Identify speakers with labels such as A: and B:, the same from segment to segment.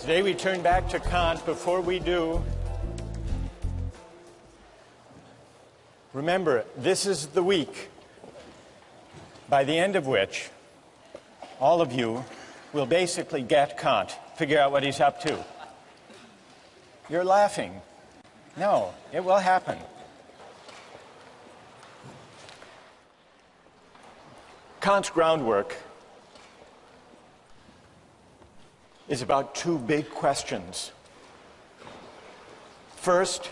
A: Today we turn back to Kant. Before we do, remember, this is the week by the end of which all of you will basically get Kant, figure out what he's up to. You're laughing. No, it will happen. Kant's groundwork is about two big questions. First,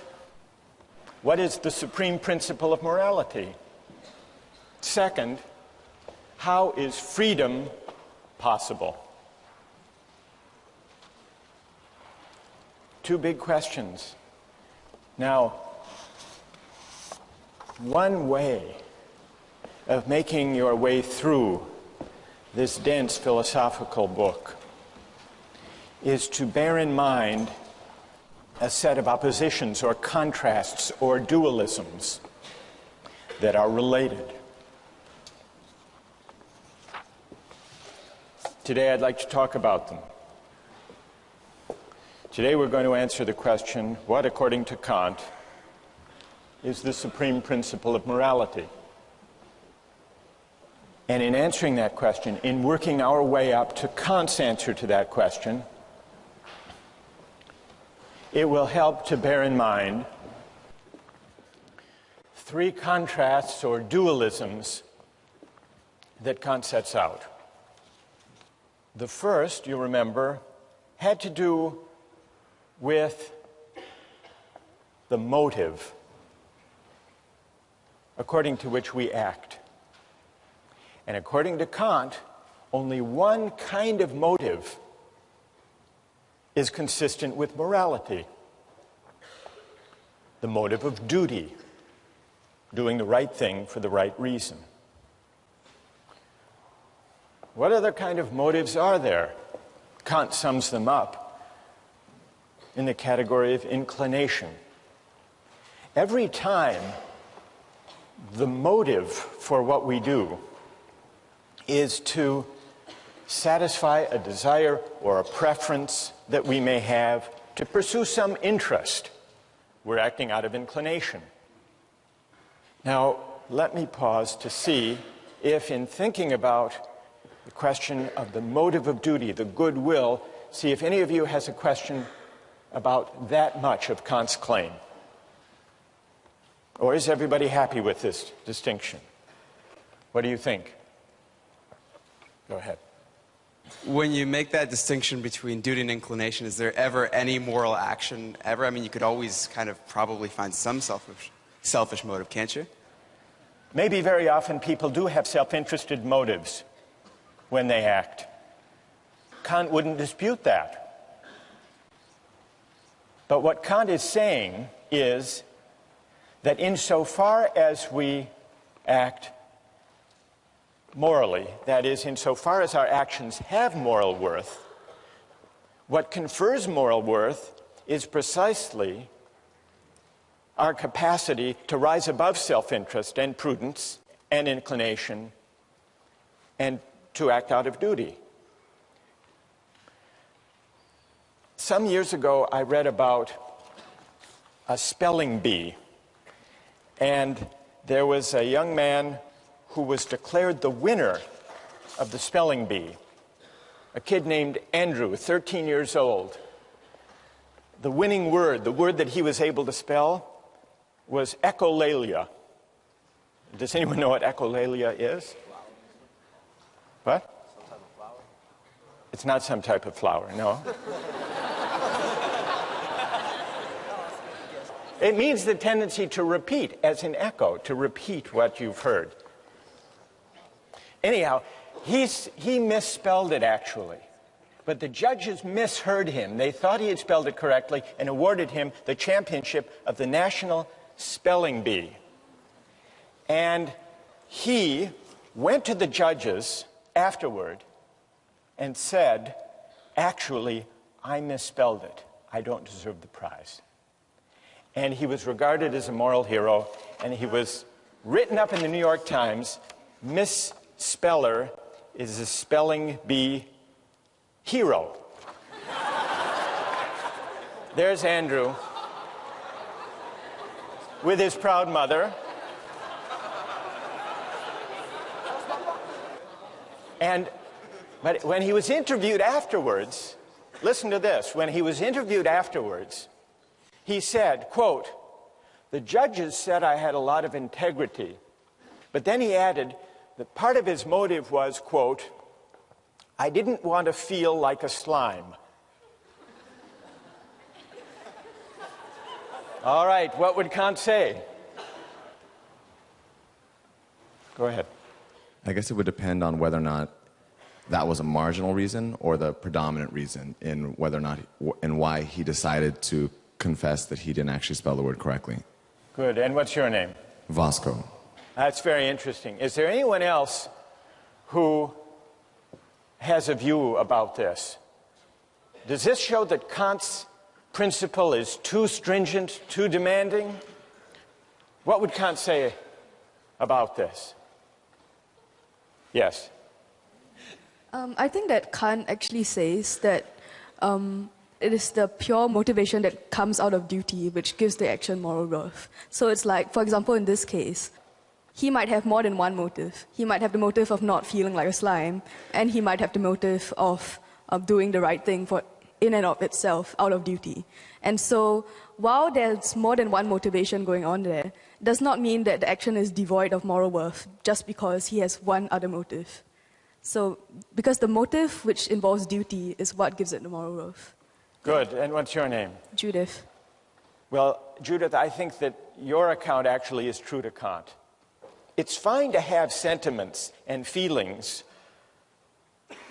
A: what is the supreme principle of morality? Second, how is freedom possible? Two big questions. Now, one way of making your way through this dense philosophical book is to bear in mind a set of oppositions or contrasts or dualisms that are related. Today I'd like to talk about them. Today we're going to answer the question, what, according to Kant, is the supreme principle of morality? And in answering that question, in working our way up to Kant's answer to that question, it will help to bear in mind three contrasts or dualisms that Kant sets out. The first, you remember, had to do with the motive according to which we act. And according to Kant, only one kind of motive is consistent with morality. The motive of duty, doing the right thing for the right reason. What other kind of motives are there? Kant sums them up in the category of inclination. Every time the motive for what we do is to satisfy a desire or a preference that we may have to pursue some interest, we're acting out of inclination. Now, let me pause to see if, in thinking about the question of the motive of duty, the goodwill, see if any of you has a question about that much of Kant's claim. Or is everybody happy with this distinction? What do you think? Go ahead.
B: When you make that distinction between duty and inclination, is there ever any moral action ever? I mean, you could always kind of probably find some selfish motive, can't you?
A: Maybe very often people do have self-interested motives when they act. Kant wouldn't dispute that. But what Kant is saying is that insofar as we act morally, that is, insofar as our actions have moral worth, what confers moral worth is precisely our capacity to rise above self-interest and prudence and inclination and to act out of duty. Some years ago, I read about a spelling bee, and there was a young man who was declared the winner of the spelling bee, a kid named Andrew, 13 years old. The winning word, the word that he was able to spell, was echolalia. Does anyone know what echolalia is? What? Some type of flower? It's not some type of flower, no. It means the tendency to repeat, as in echo, to repeat what you've heard. Anyhow, he misspelled it, actually. But the judges misheard him. They thought he had spelled it correctly and awarded him the championship of the National Spelling Bee. And he went to the judges afterward and said, actually, I misspelled it. I don't deserve the prize. And he was regarded as a moral hero, and he was written up in the New York Times. Misspeller is a spelling bee hero. There's Andrew with his proud mother. But when he was interviewed afterwards, listen to this. When he was interviewed afterwards, he said, quote, "The judges said I had a lot of integrity." But then he added that part of his motive was, quote, "I didn't want to feel like a slime." All right, what would Kant say? Go ahead.
C: I guess it would depend on whether or not that was a marginal reason or the predominant reason in whether or not and why he decided to confess that he didn't actually spell the word correctly.
A: Good. And what's your name?
C: Vasco.
A: That's very interesting. Is there anyone else who has a view about this? Does this show that Kant's principle is too stringent, too demanding? What would Kant say about this? Yes.
D: I think that Kant actually says that it is the pure motivation that comes out of duty which gives the action moral worth. So it's like, for example, in this case, he might have more than one motive. He might have the motive of not feeling like a slime, and he might have the motive of doing the right thing for in and of itself, out of duty. And so, while there's more than one motivation going on there, does not mean that the action is devoid of moral worth just because he has one other motive. So, because the motive which involves duty is what gives it the moral worth.
A: Good. And what's your name?
D: Judith.
A: Well, Judith, I think that your account actually is true to Kant. It's fine to have sentiments and feelings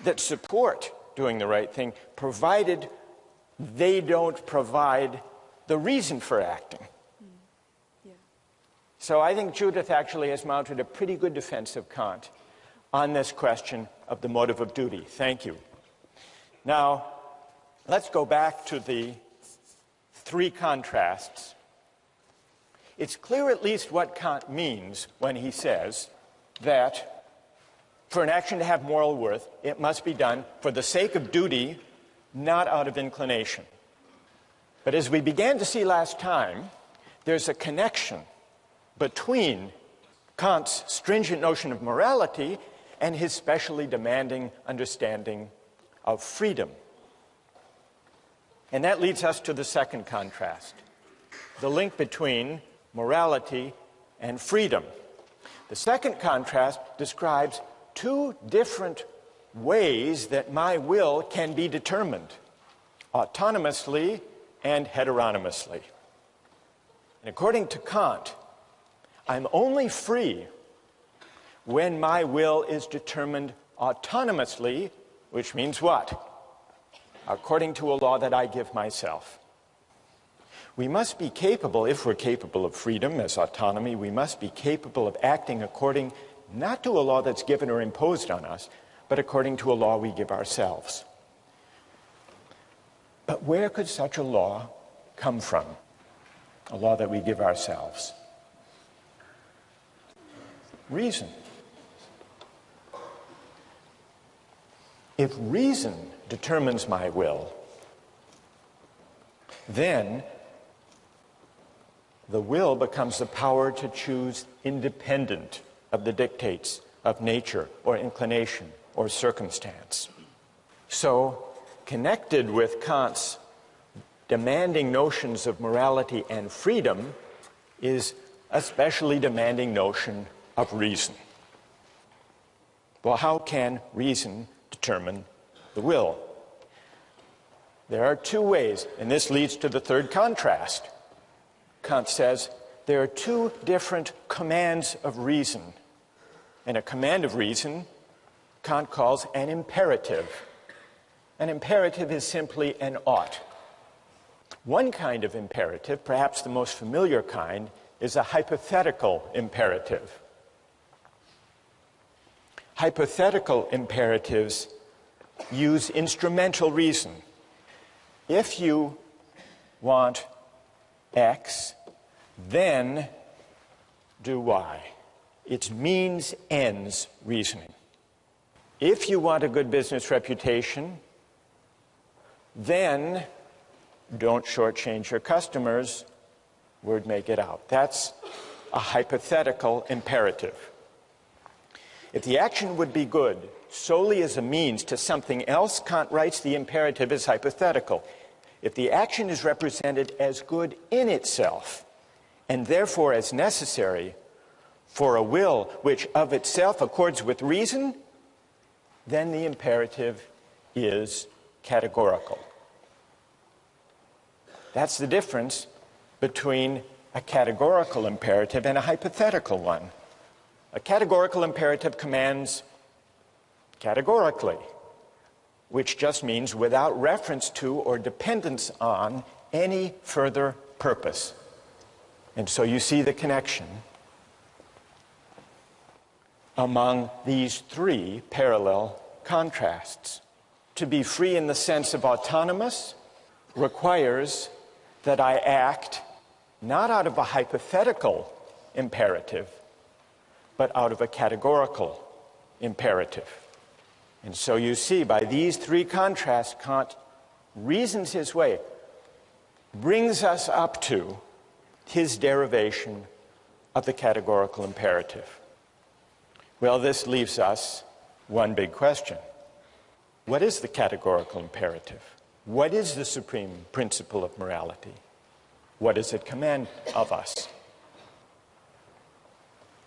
A: that support doing the right thing, provided they don't provide the reason for acting.
D: Yeah.
A: So I think Judith actually has mounted a pretty good defense of Kant on this question of the motive of duty. Thank you. Now, let's go back to the three contrasts. It's clear at least what Kant means when he says that for an action to have moral worth, it must be done for the sake of duty, not out of inclination. But as we began to see last time, there's a connection between Kant's stringent notion of morality and his specially demanding understanding of freedom. And that leads us to the second contrast, the link between morality and freedom. The second contrast describes two different ways that my will can be determined, autonomously and heteronomously. And according to Kant, I'm only free when my will is determined autonomously, which means what? According to a law that I give myself. We must be capable, if we're capable of freedom as autonomy, we must be capable of acting according not to a law that's given or imposed on us, but according to a law we give ourselves. But where could such a law come from? A law that we give ourselves? Reason. If reason determines my will, then the will becomes the power to choose independent of the dictates of nature or inclination or circumstance. So, connected with Kant's demanding notions of morality and freedom is a specially demanding notion of reason. Well, how can reason determine the will? There are two ways, and this leads to the third contrast. Kant says there are two different commands of reason. And a command of reason, Kant calls an imperative. An imperative is simply an ought. One kind of imperative, perhaps the most familiar kind, is a hypothetical imperative. Hypothetical imperatives use instrumental reason. If you want X, then do Y. It's means ends reasoning. If you want a good business reputation, then don't shortchange your customers, word may get out. That's a hypothetical imperative. If the action would be good solely as a means to something else, Kant writes the imperative is hypothetical. If the action is represented as good in itself, and therefore as necessary for a will which of itself accords with reason, then the imperative is categorical. That's the difference between a categorical imperative and a hypothetical one. A categorical imperative commands categorically, which just means without reference to or dependence on any further purpose. And so you see the connection among these three parallel contrasts. To be free in the sense of autonomous requires that I act not out of a hypothetical imperative, but out of a categorical imperative. And so you see, by these three contrasts, Kant reasons his way, brings us up to his derivation of the categorical imperative. Well, this leaves us one big question. What is the categorical imperative? What is the supreme principle of morality? What does it command of us?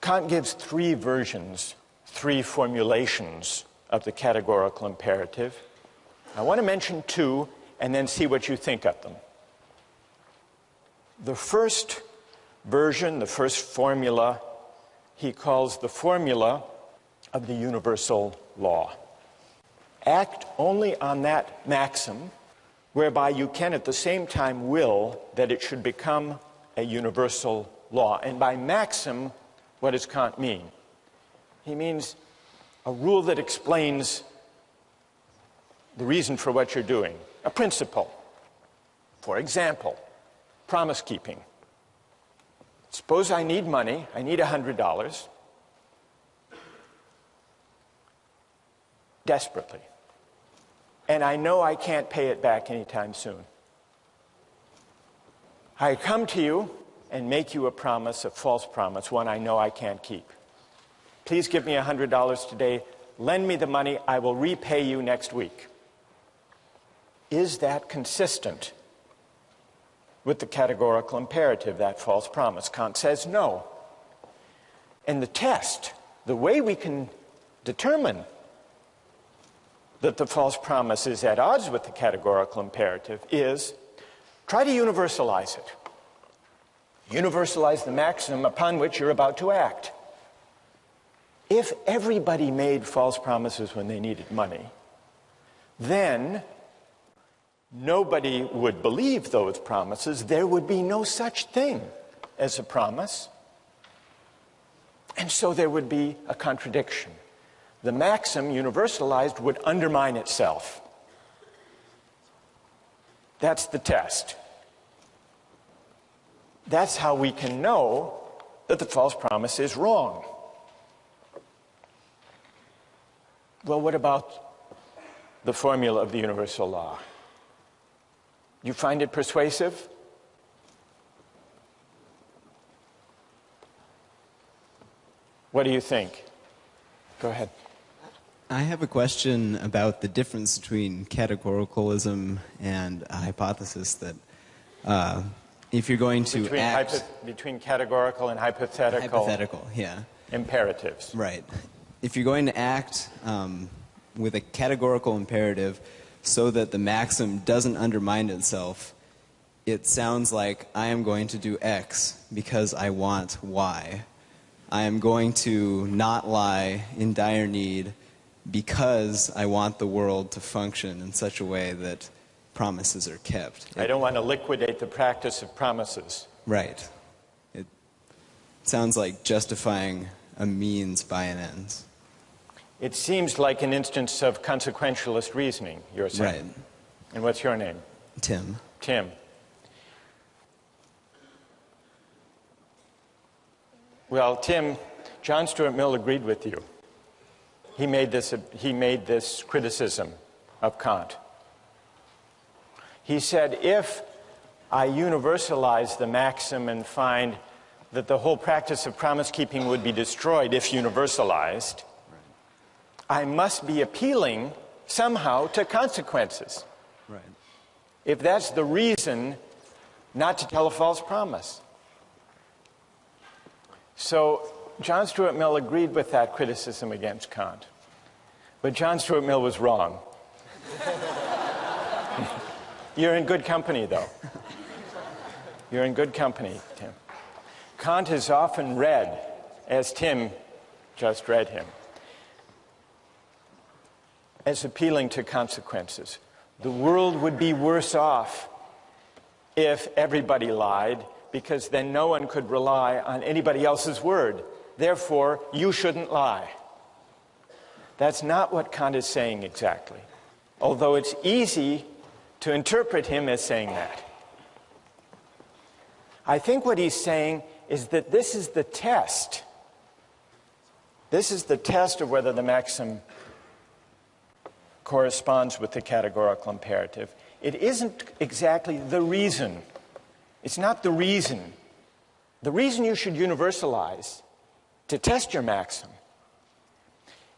A: Kant gives three versions, three formulations of the categorical imperative. I want to mention two and then see what you think of them. The first version, the first formula, he calls the formula of the universal law. Act only on that maxim whereby you can at the same time will that it should become a universal law. And by maxim, what does Kant mean? He means a rule that explains the reason for what you're doing, a principle. For example, promise keeping. Suppose I need money, I need $100 desperately, and I know I can't pay it back anytime soon. I come to you and make you a promise, a false promise, one I know I can't keep. Please give me $100 today, lend me the money, I will repay you next week. Is that consistent with the categorical imperative, that false promise? Kant says no. And the test, the way we can determine that the false promise is at odds with the categorical imperative is try to universalize it. Universalize the maxim upon which you're about to act. If everybody made false promises when they needed money, then nobody would believe those promises. There would be no such thing as a promise. And so there would be a contradiction. The maxim, universalized, would undermine itself. That's the test. That's how we can know that the false promise is wrong. Well, what about the formula of the universal law? You find it persuasive? What do you think? Go ahead.
E: I have a question about the difference between categoricalism and a hypothesis that if you're going to
A: between categorical and hypothetical
E: yeah.
A: imperatives.
E: Right. If you're going to act with a categorical imperative so that the maxim doesn't undermine itself, it sounds like I am going to do X because I want Y. I am going to not lie in dire need because I want the world to function in such a way that promises are kept.
A: I don't want to liquidate the practice of promises.
E: Right. It sounds like justifying a means by an ends.
A: It seems like an instance of consequentialist reasoning, you're saying.
E: Right.
A: And what's your name?
E: Tim.
A: Tim. Well, Tim, John Stuart Mill agreed with you. He made this criticism of Kant. He said, if I universalize the maxim and find that the whole practice of promise keeping would be destroyed if universalized, I must be appealing somehow to consequences.
E: Right.
A: If that's the reason not to tell a false promise. So John Stuart Mill agreed with that criticism against Kant. But John Stuart Mill was wrong. You're in good company, though. You're in good company, Tim. Kant is often read as Tim just read him, as appealing to consequences. The world would be worse off if everybody lied, because then no one could rely on anybody else's word. Therefore, you shouldn't lie. That's not what Kant is saying exactly, although it's easy to interpret him as saying that. I think what he's saying is that this is the test. This is the test of whether the maxim corresponds with the categorical imperative. It isn't exactly the reason. It's not the reason. The reason you should universalize to test your maxim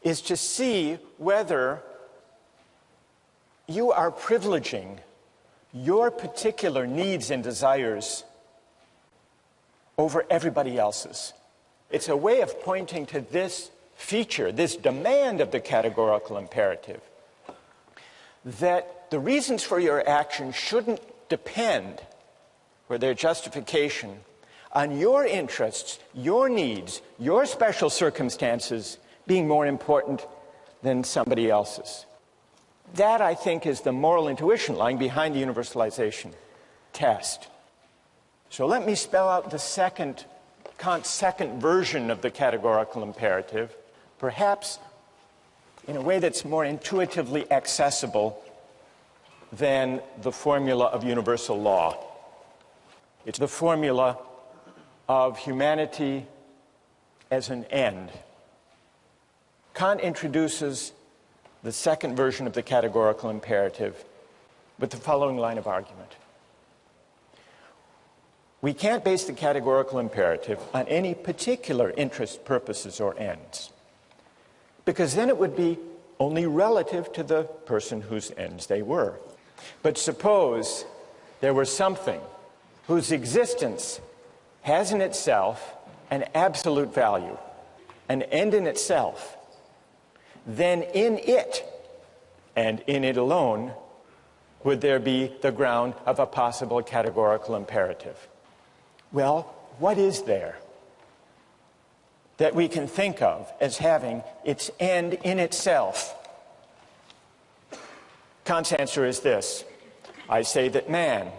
A: is to see whether you are privileging your particular needs and desires over everybody else's. It's a way of pointing to this feature, this demand of the categorical imperative, that the reasons for your action shouldn't depend, for their justification, on your interests, your needs, your special circumstances being more important than somebody else's. That, I think, is the moral intuition lying behind the universalization test. So let me spell out Kant's second version of the categorical imperative, perhaps in a way that's more intuitively accessible than the formula of universal law. It's the formula of humanity as an end. Kant introduces the second version of the categorical imperative with the following line of argument. We can't base the categorical imperative on any particular interests, purposes, or ends, because then it would be only relative to the person whose ends they were. But suppose there were something whose existence has in itself an absolute value, an end in itself, then in it, and in it alone, would there be the ground of a possible categorical imperative. Well, what is there that we can think of as having its end in itself? Kant's answer is this. I say that man,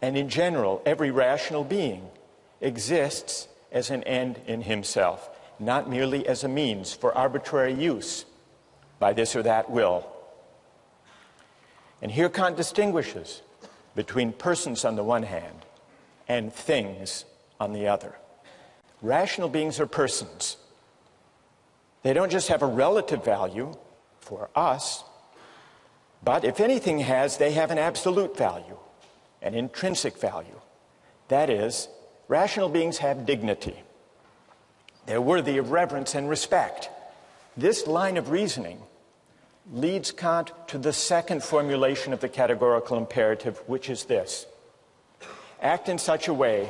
A: and in general every rational being, exists as an end in himself, not merely as a means for arbitrary use by this or that will. And here Kant distinguishes between persons on the one hand and things on the other. Rational beings are persons. They don't just have a relative value for us, but if anything has, they have an absolute value, an intrinsic value. That is, rational beings have dignity. They're worthy of reverence and respect. This line of reasoning leads Kant to the second formulation of the categorical imperative, which is this. Act in such a way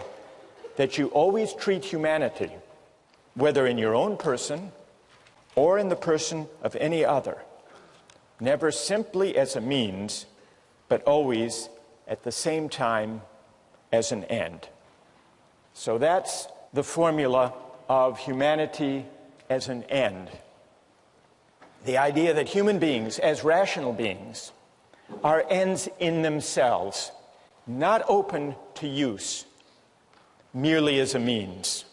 A: that you always treat humanity, whether in your own person or in the person of any other, never simply as a means, but always at the same time as an end. So that's the formula of humanity as an end. The idea that human beings, as rational beings, are ends in themselves, not open to use, merely as a means.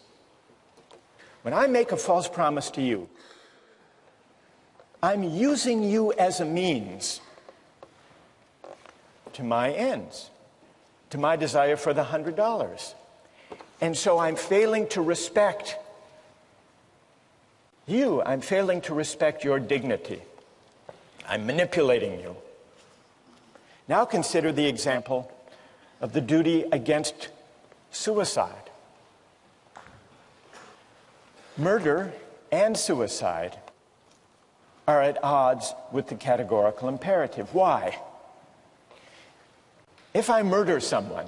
A: When I make a false promise to you, I'm using you as a means to my ends, to my desire for the $100. And so I'm failing to respect you. I'm failing to respect your dignity. I'm manipulating you. Now consider the example of the duty against suicide. Murder and suicide are at odds with the categorical imperative. Why? If I murder someone,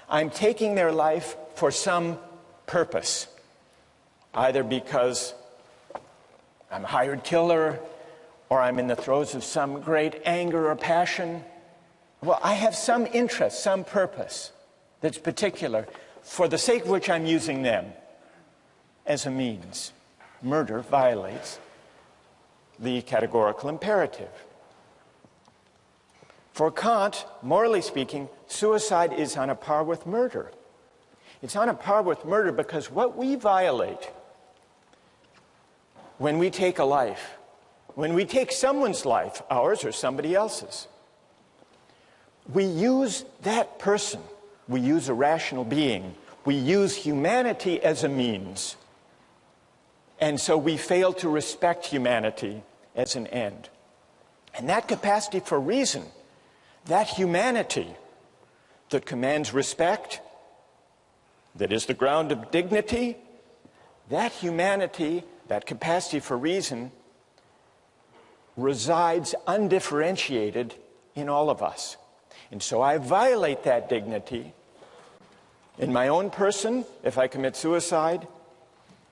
A: I'm taking their life for some purpose, either because I'm a hired killer or I'm in the throes of some great anger or passion. Well, I have some interest, some purpose that's particular, for the sake of which I'm using them as a means. Murder violates the categorical imperative. For Kant, morally speaking, suicide is on a par with murder. It's on a par with murder because what we violate when we take a life, when we take someone's life, ours or somebody else's, we use that person, we use a rational being, we use humanity as a means. And so we fail to respect humanity as an end. And that capacity for reason, that humanity that commands respect, that is the ground of dignity, that humanity, that capacity for reason, resides undifferentiated in all of us. And so I violate that dignity in my own person if I commit suicide,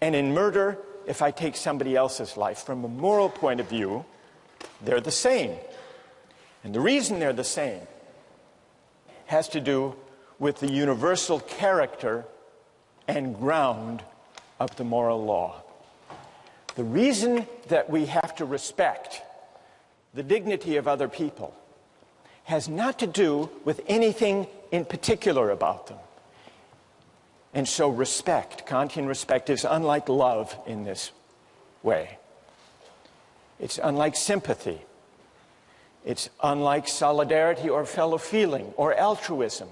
A: and in murder if I take somebody else's life. From a moral point of view, they're the same. And the reason they're the same has to do with the universal character and ground of the moral law. The reason that we have to respect the dignity of other people has not to do with anything in particular about them. And so respect, Kantian respect, is unlike love in this way. It's unlike sympathy. It's unlike solidarity or fellow feeling or altruism.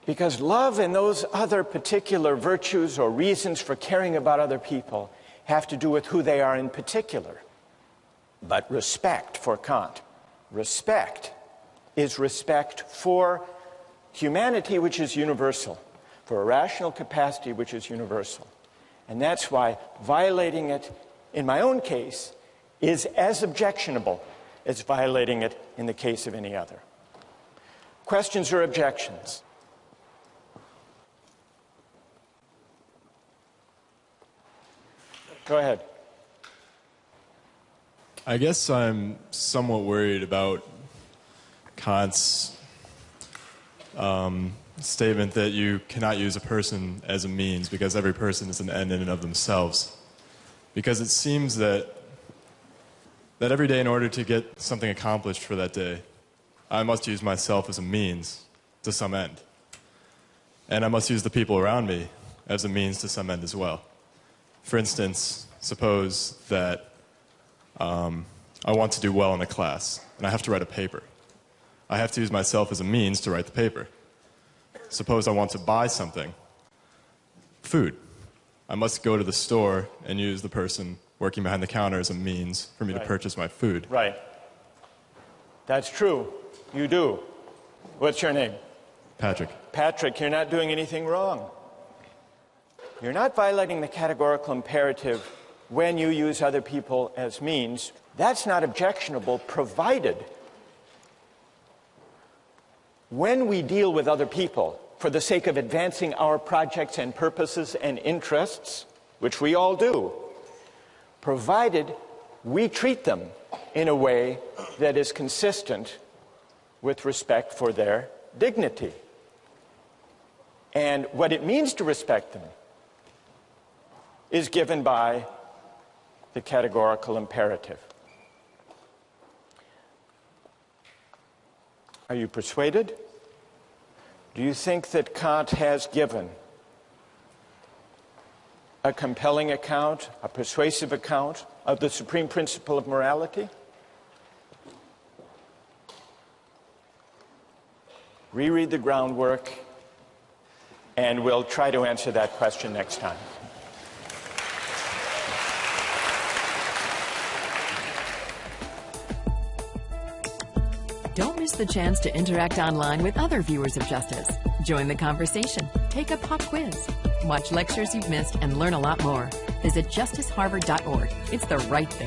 A: Because love and those other particular virtues or reasons for caring about other people have to do with who they are in particular. But respect for Kant, respect is respect for humanity, which is universal, for a rational capacity which is universal. And that's why violating it, in my own case, is as objectionable as violating it in the case of any other. Questions or objections? Go ahead.
F: I guess I'm somewhat worried about Kant's statement that you cannot use a person as a means because every person is an end in and of themselves. Because it seems that every day in order to get something accomplished for that day, I must use myself as a means to some end. And I must use the people around me as a means to some end as well. For instance, suppose that I want to do well in a class, and I have to write a paper. I have to use myself as a means to write the paper. Suppose I want to buy something, food. I must go to the store and use the person working behind the counter as a means for me to purchase my food.
A: Right. That's true. You do. What's your name?
F: Patrick.
A: Patrick, you're not doing anything wrong. You're not violating the categorical imperative when you use other people as means. That's not objectionable, provided when we deal with other people for the sake of advancing our projects and purposes and interests, which we all do, provided we treat them in a way that is consistent with respect for their dignity. And what it means to respect them is given by the categorical imperative. Are you persuaded? Do you think that Kant has given a compelling account, a persuasive account of the supreme principle of morality? Reread the groundwork, and we'll try to answer that question next time.
G: Don't miss the chance to interact online with other viewers of Justice. Join the conversation, take a pop quiz, watch lectures you've missed, and learn a lot more. Visit justiceharvard.org. It's the right thing.